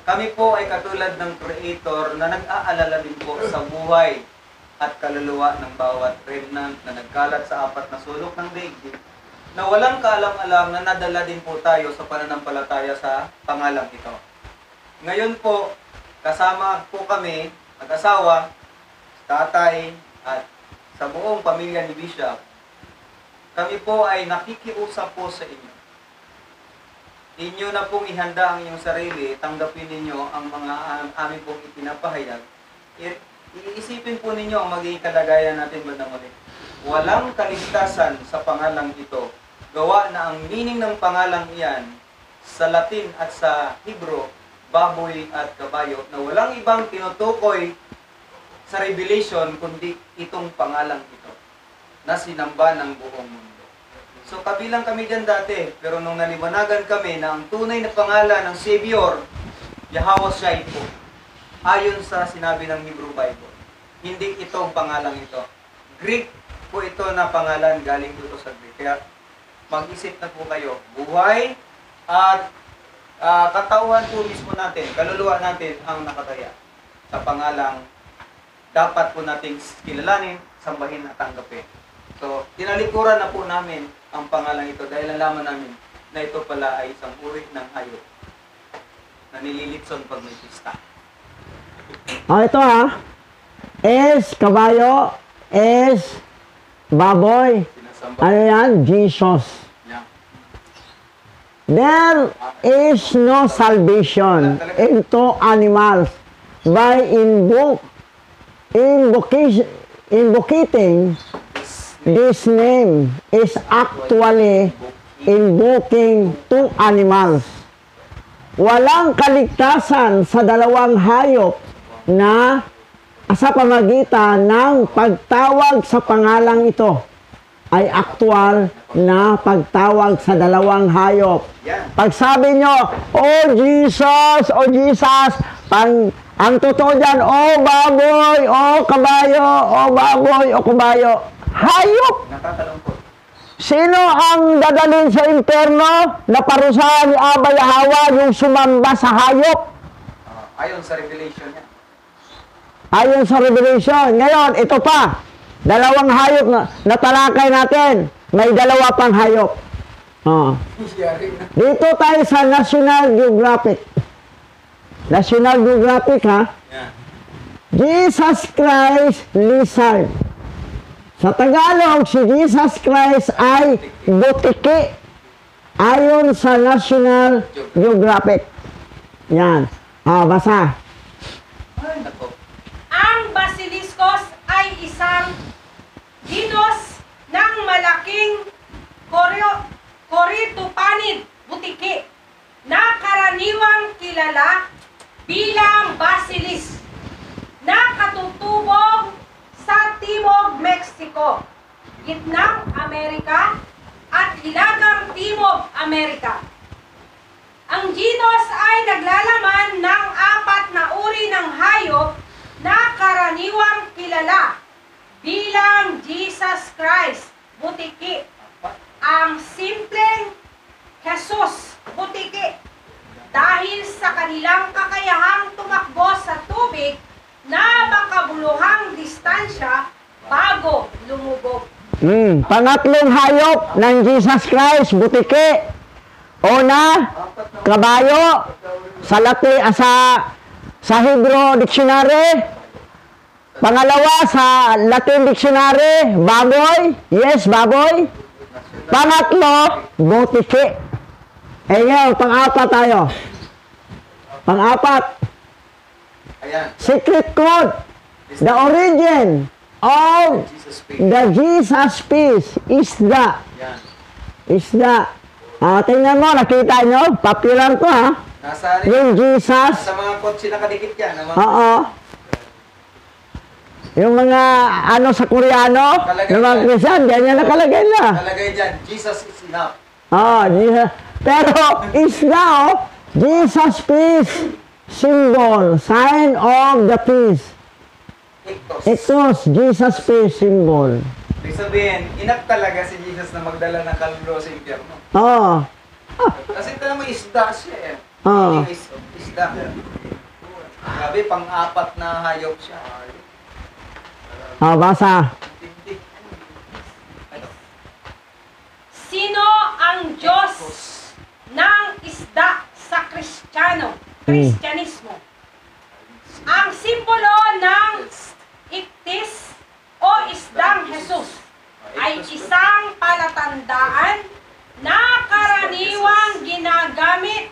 kami po ay katulad ng Creator na nag-aalala din po sa buhay at kaluluwa ng bawat remnant na nagkalat sa 4 na sulok ng daigdig, na walang kaalam-alam na nadala din po tayo sa pananampalataya sa pangalang ito. Ngayon po, kasama po kami, mag-asawa, tatay, at sa buong pamilya ni Bishop, kami po ay nakikiusap po sa inyo. Inyo na pong ihanda ang inyong sarili, tanggapin ninyo ang mga amin pong ipinapahayag. Iisipin po ninyo ang magiging kalagayan natin bandang ulit. Walang kaligtasan sa pangalang ito. Gawa na ang meaning ng pangalang iyan sa Latin at sa Hebrew, baboy at kabayo, na walang ibang tinutukoy sa Revelation kundi itong pangalang ito na sinamba ng buong mundo. So kabilang kami dyan dati, pero nung naliwanagan kami na ang tunay na pangalan ng Savior, Yahweh Shai po, ayon sa sinabi ng Hebrew Bible. Hindi itong pangalang ito. Greek po ito na pangalan, galing dito sa Greek. Kaya mag-isip na po kayo. Buhay at katauhan po mismo natin, kaluluwa natin ang nakataya sa pangalang dapat po nating kilalanin, sambahin at tanggapin. So, tinalikuran na po namin ang pangalang ito dahil nalaman namin na ito pala ay isang uri ng hayop na nililitson pag may pista. Ito S, kabayo, S, baboy. Ano yan? Jesus. Yeah. There is no salvation into animals by invocating this name is actually invoking two animals. Walang kaligtasan sa dalawang hayop na sa pamagitan ng pagtawag sa pangalang ito ay aktual na pagtawag sa dalawang hayop. Pag sabi nyo, oh Jesus, ang totoo dyan, oh baboy, oh kabayo, oh baboy, oh kabayo, hayop. Nakakalungkot. Sino ang dadalhin sa impyerno na parusahan ni Abba Yahweh yung sumamba sa hayop? Ayon sa Revelation niya. Ayon sa Revelation. Ngayon, ito pa. Dalawang hayop na talakay natin. May dalawa pang hayop. Dito tayo sa National Geographic. National Geographic, ha? Yeah. Jesus Christ Lizard. Sa Tagalog, si Jesus Christ ay butiki. Ayon sa National Geographic. Yan. Basa. Mexico, Gitnang Amerika, at Hilagang Timog Amerika. Ang genus ay naglalaman ng 4 na uri ng hayop na karaniwang kilala bilang Jesus Christ, butiki, ang simpleng Jesus, butiki, dahil sa kanilang kakayahang tumakbo sa tubig na makabuluhang distansya bago lumubog. Pangatlong hayop ng Jesus Christ, butiki. Una, kabayo. Sa Hebrew Dictionary. Pangalawa, sa Latin Dictionary, baboy. Yes, baboy. Pangatlo, butiki. Ngayon, pang-apat tayo. Pang-apat. Ayan. Secret code. The origin of Jesus the Jesus peace is Yan. Tingnan mo, nakita nyo, popular to ha. Nasa, Yung Jesus, nasa mga kotse nakadikit yan. Ang mga, oo. Yung mga sa Koreano, Nakalagay yung mga dyan. Christian, ganyan nakalagay na. Nalagay dyan, Jesus is enough. Jesus. Pero is now, Jesus peace, symbol, sign of the peace. Ictus. Jesus peace symbol. Ibig sabihin, inak talaga si Jesus na magdala ng kaluluwa sa impyerno. Oo. Kasi ito naman isda siya eh. Oo. Hindi isda. Grabe, pang-4 na hayop siya. Basa. Sino ang Diyos ng isda sa Kristyanismo? Ang simbolo ng iktis o isdang Jesus ay isang palatandaan na karaniwang ginagamit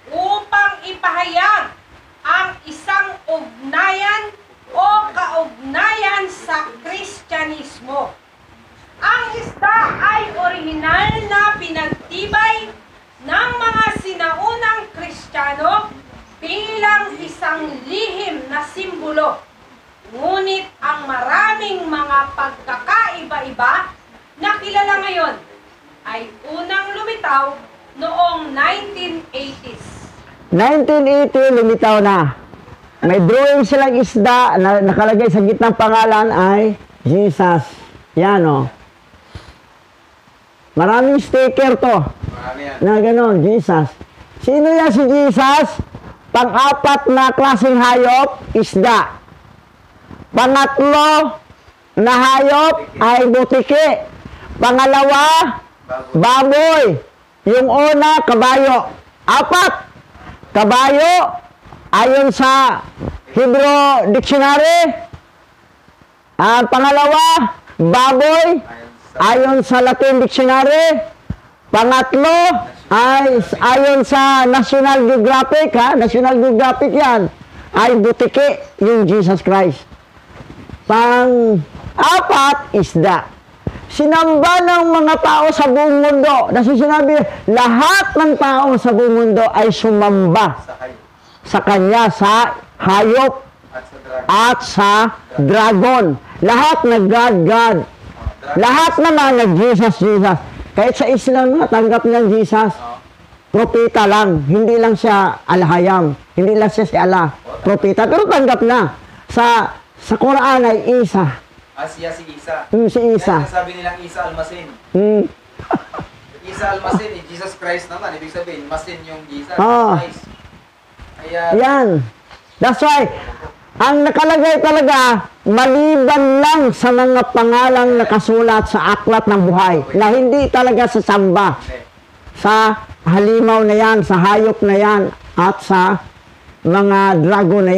upang ipahayag ang isang ugnayan o kaugnayan sa Kristyanismo. Ang isda ay orihinal na pinagtibay ng mga sinaunang Kristiyano bilang isang lihim na simbolo. Ngunit ang maraming mga pagkakaiba-iba na kilala ngayon ay unang lumitaw noong 1980s. 1980, lumitaw na. May drawing silang isda na nakalagay sa gitnang pangalan ay Jesus. Yan o. Maraming sticker to. Marami yan. Na gano'n, Jesus. Sino yan si Jesus? Pang-4 na klaseng hayop, isda. Pangatlo na hayop ay butiki. Pangalawa, baboy. Yung una, kabayo. 4, kabayo. Ayon sa Hebrew Dictionary. Pangalawa, baboy. Ayon sa Latin Dictionary. Pangatlo, ay ayon sa National Geographic, National Geographic yan, ay butiki, yung Jesus Christ. Pang-4, isda. Sinamba ng mga tao sa buong mundo. Kasi sinabi, lahat ng tao sa buong mundo ay sumamba Sa kayo. sa kanya, sa hayop At sa dragon. at sa dragon. Lahat nag-God. Lahat naman nag-Jesus. Kahit sa Islam, tanggap niyan Jesus. Propeta lang. Hindi lang siya Al-Hayam. Hindi lang siya si Allah. Propeta. Pero tanggap na. Sa Quran ay Isa. Siya si Isa. Si Isa. Kaya sabi nilang Isa al-Masin. Isa al-Masin, Jesus Christ naman. Ibig sabihin, Masin yung Jesus. Oo. Christ. Kaya, Yan. That's why, ang nakalagay talaga, maliban lang sa mga pangalang nakasulat sa aklat ng buhay, na hindi talaga sa samba, sa halimaw na yan, sa hayop na yan, at sa mga dragon na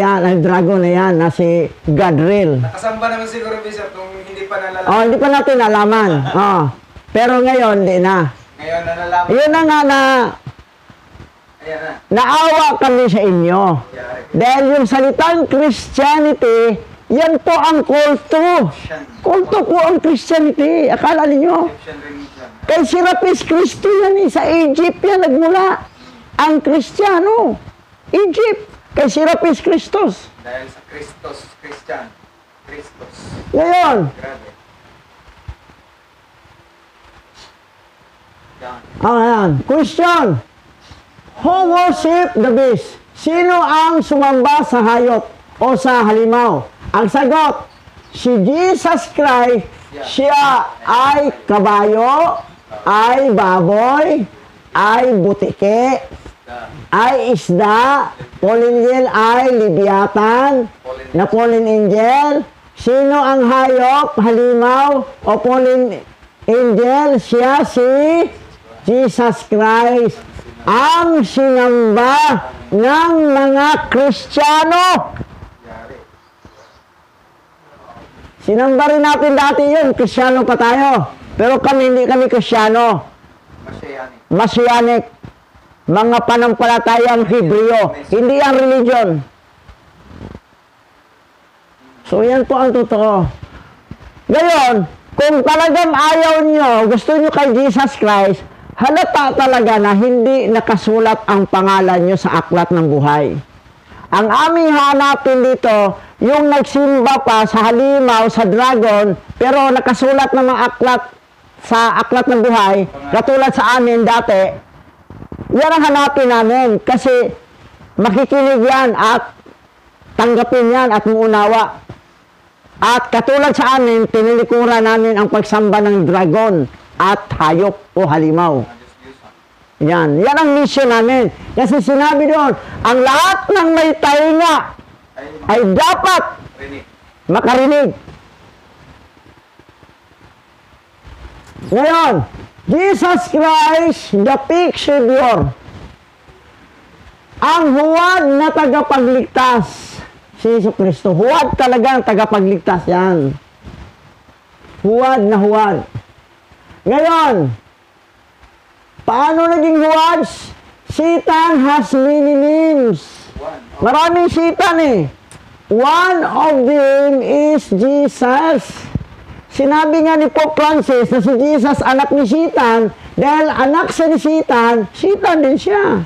yan, na si Gadriel. nakasamba naman siguro, Bishop, kung hindi pa nalalaman. Hindi pa natin alaman. Pero ngayon, hindi na. Ngayon, nalalaman. Yun na nga na, Ayan na. naawa kami sa inyo. Yari. Dahil yung salitang Christianity, yan po ang kulto. Kulto po ang Christianity. Akala ninyo? Egyptian religion. Kay Serapis Christi yan sa Egypt yan nagmula. Ang Kristiyano. Egypt. Kay Serapis Christos. Dahil sa Christos, Christian. Christos. Ngayon, Grabe. Ayan. Question. Who worship the beast? Sino ang sumamba sa hayop o sa halimaw? Ang sagot, si Jesus Christ, siya ay kabayo, ay baboy, ay butike, ay isda, fallen angel ay libyatan, na fallen angel. Sino ang hayop, halimaw, o fallen angel? Siya si Jesus Christ. Ang sinamba ng mga Kristiyano. Sinamba rin natin dati yun, Kristiyano pa tayo. Pero kami, hindi kami Kristiyano. Messianic. Mga panampalatayang Hebreo. Hindi ang religion. So yan po ang totoo. Ngayon, kung talagang ayaw nyo, gusto nyo kay Jesus Christ, halata talaga na hindi nakasulat ang pangalan nyo sa aklat ng buhay. Ang aming hanapin dito, yung nagsimba pa sa halimaw, sa dragon, pero nakasulat ng mga aklat sa aklat ng buhay, katulad sa amin dati, yan ang hanapin namin kasi makikinig yan at tanggapin yan at muunawa. At katulad sa amin, tinilikuran namin ang pagsamba ng dragon at hayop o halimaw. Yan. Yan ang mission namin. Kasi sinabi doon, ang lahat ng may tainga ay dapat makarinig. Ngayon, Jesus Christ, the Peak Savior, ang huwad na tagapagligtas, si Jesu Cristo. Huwad talaga ang tagapagligtas yan. Huwad na huwad. Ngayon, paano naging huwad? Satan has many names. Maraming Satan eh. One of them is Jesus. Sinabi nga ni Pope Francis na si Jesus anak ni Satan, dahil anak siya ni Satan, Satan din siya.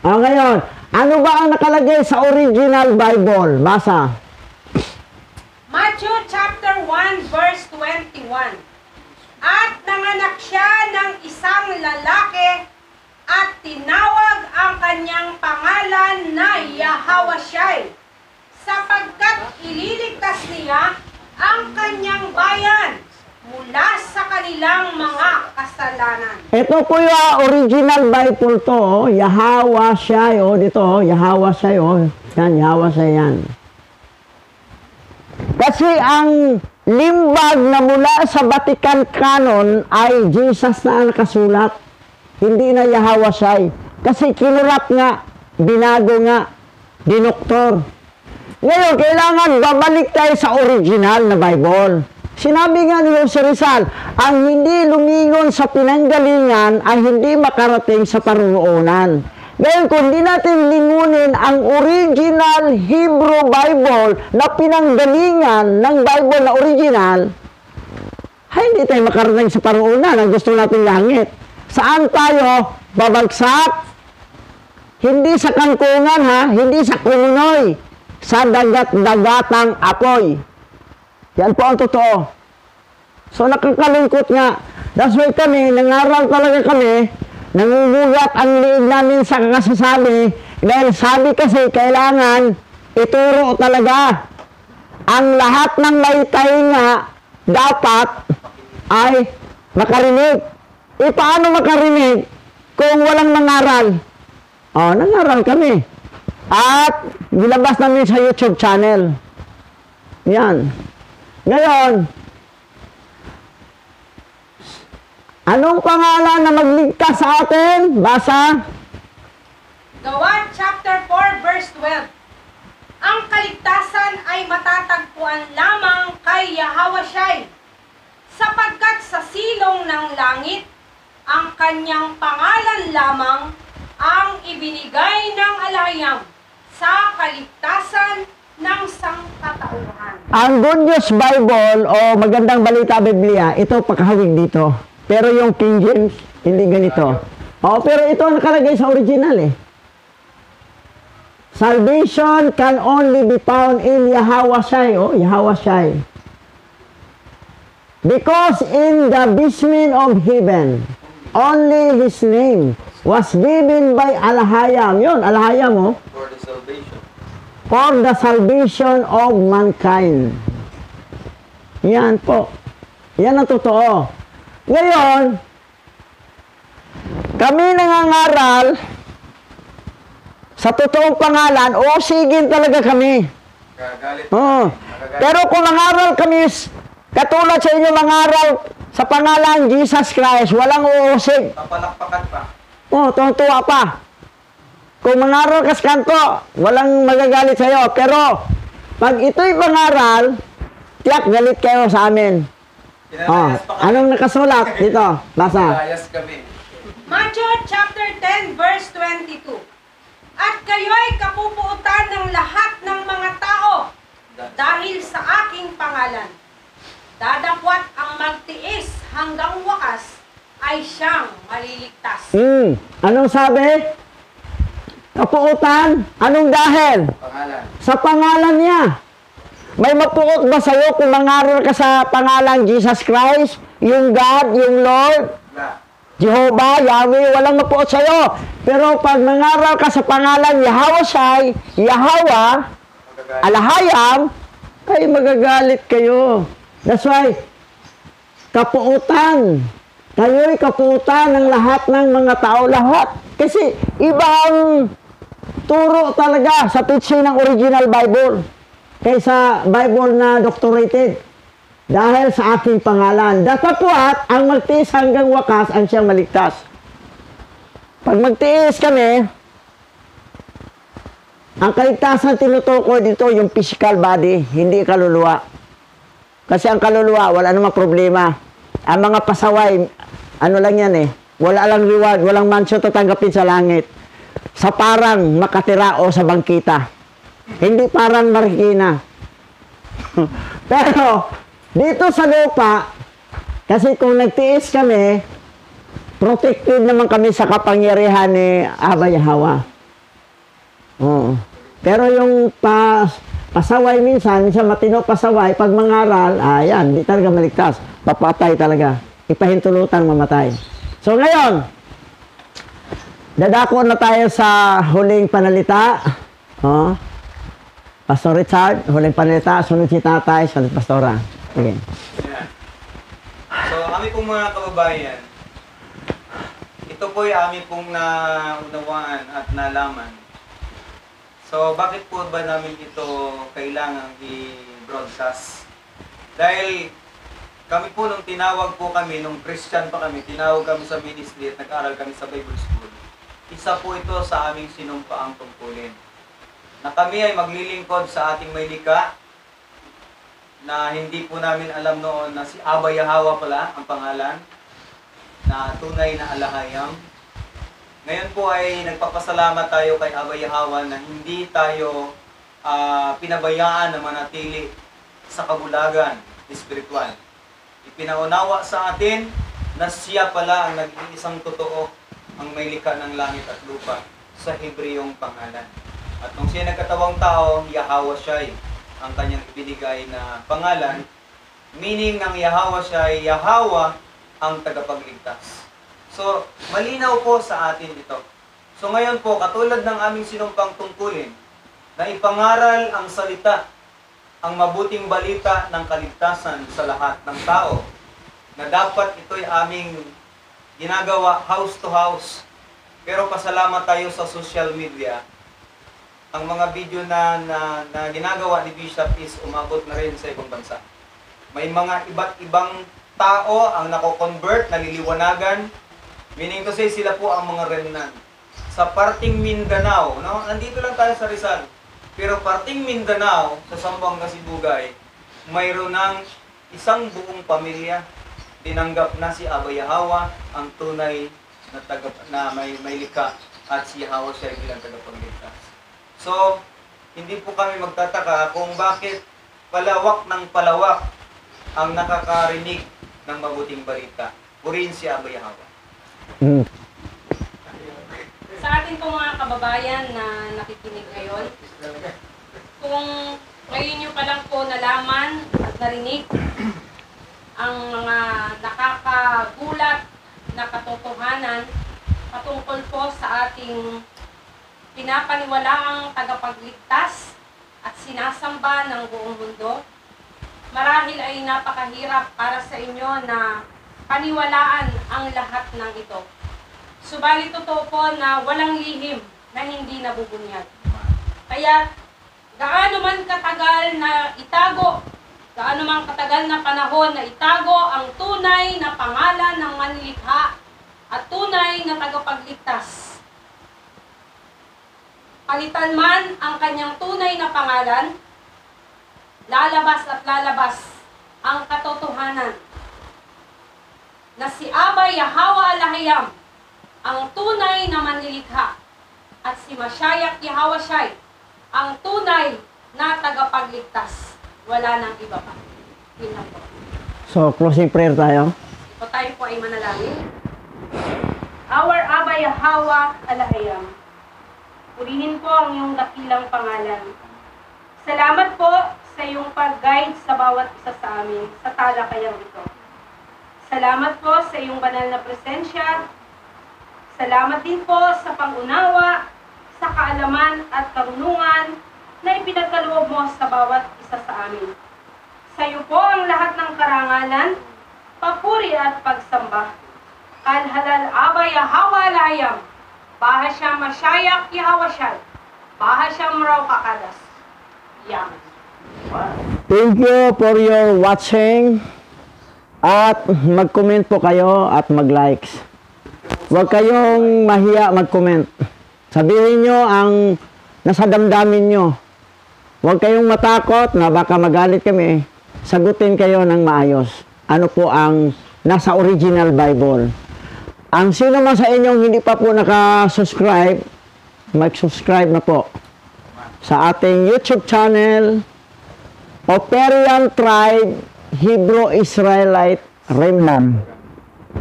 Ngayon, ano ba ang nakalagay sa original Bible? Basa. Matthew chapter 1 verse 21. At nanganak siya ng isang lalaki at tinawag ang kanyang pangalan na Yahweh, sapagkat ililigtas niya ang kanyang bayan mula sa kanilang mga kasalanan. Ito po yung original Bible to, Yahweh, dito, Yahweh, yan, Yahweh yan. Kasi ang limbag na mula sa Vatican Canon ay Jesus na ang nakasulat. Hindi na Yahweh. Kasi kinulat nga, binago nga, dinoktor. Ngayon, kailangan babalik tayo sa original na Bible. Sinabi nga ni Jose Rizal, ang hindi lumingon sa pinanggalingan ay hindi makarating sa paruroonan. Ngayon, kung di natin lingunin ang original Hebrew Bible na pinanggalingan ng Bible na original, ay hindi tayo makarating sa paruroonan. Ang gusto natin langit. Saan tayo babagsak? Hindi sa kangkungan ha, hindi sa kunoy, sa dagat-dagatang apoy. Yan po ang totoo. So nakakalungkot nga. That's why kami, nangaral talaga kami, nangugugat ang liig namin sa kakasasabi, dahil sabi kasi kailangan ituro talaga ang lahat ng may tainga dapat ay makarinig. Paano makarinig kung walang nangaral? Nangaral kami. At nilabas namin sa YouTube channel. Yan. Ngayon, anong pangalan na magligtas sa atin? Basa. Gawa chapter 4 verse 12. Ang kaligtasan ay matatagpuan lamang kay Yahweh, sapagkat sa silong ng langit, ang kanyang pangalan lamang ang ibinigay ng alahayam sa kaligtasan ng sangkatauhan. Ang Good News Bible o Magandang Balita Biblia, ito pakahawig dito. Pero yung King James, hindi ganito. Pero ito nakalagay sa original eh. Salvation can only be found in Yahweh. Yahweh. Because in the basement of heaven, only His name was given by Alahayam. Yun, Alahayam, oh. For the salvation. For the salvation of mankind. Yan po. Yan ang totoo. Ngayon, kami nangangaral sa totoong pangalan, sigin talaga kami. Gagalit. Oo. Pero kung mangaral kami, katulad sa inyo mangaral sa pangalan Jesus Christ, walang uusig. Papalakpakan pa. Tuwang-tuwa pa. Kung mangaral ka sa kanto, walang magagalit sa'yo. Pero, pag ito'y pangaral, tiyak, galit kayo sa amin. Pinalayas pa kami. Anong nakasulat dito? Basa. Pinalayas kami. Matthew chapter 10 verse 22. At kayo'y kapupuutan ng lahat ng mga tao dahil sa aking pangalan. Dadapwat ang magtiis hanggang wakas ay siyang maliligtas. Anong sabi? Kapuutan. Anong dahil? Pangalan. Sa pangalan niya. May mapuot ba sa'yo kung mangaral ka sa pangalan Jesus Christ? Yung God, yung Lord? Wala. Jehovah, Yahweh, walang mapuot sa'yo. Pero pag mangaral ka sa pangalan Yahweh Shai, Yahweh, Magagalit. Alahayam, ay magagalit kayo. That's why, kapuutan. Kayo'y kapuutan ng lahat ng mga tao, lahat. Kasi ibang turo talaga sa teaching ng original Bible kaysa Bible na doctorated. Dahil sa aking pangalan. Datapwat, ang magtiis hanggang wakas, ang siyang maligtas. Pag magtiis kami, ang kaligtasan tinutukoy dito yung physical body, hindi kaluluwa. Kasi ang kaluluwa, wala namang problema. Ang mga pasaway, ano lang yan eh, wala lang reward, walang mansion tatanggapin sa langit. Sa parang makatira o sa bangkita. Hindi parang marikina. Pero, dito sa lupa, kasi kung nagtiis kami, protected naman kami sa kapangyarihan ni Abba Yahweh. Oo. Pero yung pasaway minsan matino pasaway, pag mangaral, ayan, di talaga maligtas. Papatay talaga. Ipahintulutan mamatay. So ngayon, dadako na tayo sa huling panalita. Pastor Richard, huling panalita, sunod si tatay, sunod pastora. Okay. Ayan. So, kami pong mga kababayan, ito po ay amin pong naunawaan at nalaman. So, bakit po ba namin ito kailangang i-broadcast? Dahil kami po nung tinawag po kami, nung Christian pa kami, tinawag kami sa ministry at nag-aral kami sa Bible School. Isa po ito sa aming sinumpaang tungkulin. Na kami ay maglilingkod sa ating may likha, na hindi po namin alam noon na si Abba Yahweh pala ang pangalan, na tunay na Alahayam. Ngayon po ay nagpapasalamat tayo kay Abba Yahweh na hindi tayo pinabayaan na manatili sa kabulagan espiritual. Ipinaunawa sa atin na siya pala ang nag-iisang totoo, ang may likha ng langit at lupa sa Hebreyong pangalan. At nung siya nagkatawang tao, Yahweh siya ang kanyang ibinigay na pangalan, meaning ng Yahweh siya ay Yahweh ang tagapagligtas. So, malinaw po sa atin ito. So ngayon po, katulad ng aming sinumpang tungkulin, na ipangaral ang salita, ang mabuting balita ng kaligtasan sa lahat ng tao, na dapat ito'y aming ginagawa house to house. Pero pasalamat tayo sa social media. Ang mga video na ginagawa ni Bishop is umabot na rin sa ibang bansa. May mga iba't ibang tao ang nako-convert, naliliwanagan. Meaning to say, sila po ang mga remnant. Sa parting Mindanao, no? Nandito lang tayo sa Rizal. Pero parting Mindanao, sa Zamboanga, Sibugay, mayroon ng isang buong pamilya. Tinanggap na si Abba Yahweh, ang tunay na may likha, at si Yahweh siya bilang tagapagligtas. So, hindi po kami magtataka kung bakit palawak ng palawak ang nakakarinig ng mabuting balita. Purihin si Abba Yahweh. Sa atin po mga kababayan na nakikinig ngayon, kung ngayon nyo pa lang po nalaman at narinig ang mga nakakagulat na katotohanan patungkol po sa ating pinapaniwalaang tagapagligtas at sinasamba ng buong mundo. Marahil ay napakahirap para sa inyo na paniwalaan ang lahat ng ito. Subalit totoo po na walang lihim na hindi nabubunyag. Kaya gaano man katagal na itago, gaano man katagal na panahon na itago ang tunay na pangalan ng manlilikha at tunay na tagapagligtas. Palitan man ang kanyang tunay na pangalan, lalabas at lalabas ang katotohanan na si Abba Yahweh Alahayam, ang tunay na manlilikha, at si Mashiach Yahawashi, ang tunay na tagapagligtas. Wala nang iba pa. Yun lang po. So, closing prayer tayo. O tayo po ay manalangin. Our Abba Yahweh Alahayam, purihin po ang iyong dakilang pangalan. Salamat po sa iyong pag-guide sa bawat isa sa amin sa talakayang ito. Salamat po sa iyong banal na presensya. Salamat din po sa pangunawa, sa kaalaman at karunungan na ipinagkaloob mo sa bawat isa sa amin. Sa iyo po ang lahat ng karangalan, papuri at pagsamba. Al-Halal Abba Yahweh Alahayam, Bahasya Mashiach Yahawashi, Bahasya Mraw Kakadas. Yaman. Thank you for your watching. At mag-comment po kayo at mag-likes. Huwag kayong mahiya mag-comment. Sabihin nyo ang nasa damdamin nyo. Huwag kayong matakot na baka magalit kami. Sagutin kayo ng maayos. Ano po ang nasa original Bible. Ang sino man sa inyong hindi pa po naka-subscribe, mag-subscribe na po sa ating YouTube channel, Operian Tribe Hebrew Israelite Remnant.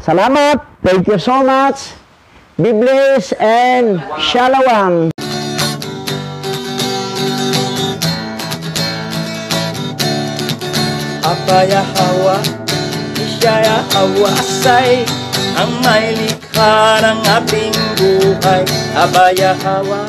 Salamat! Thank you so much! Be blessed and shalom! Abba Yahweh, Isya Yahawasay, ang may likha ng ating buhay. Abba Yahweh,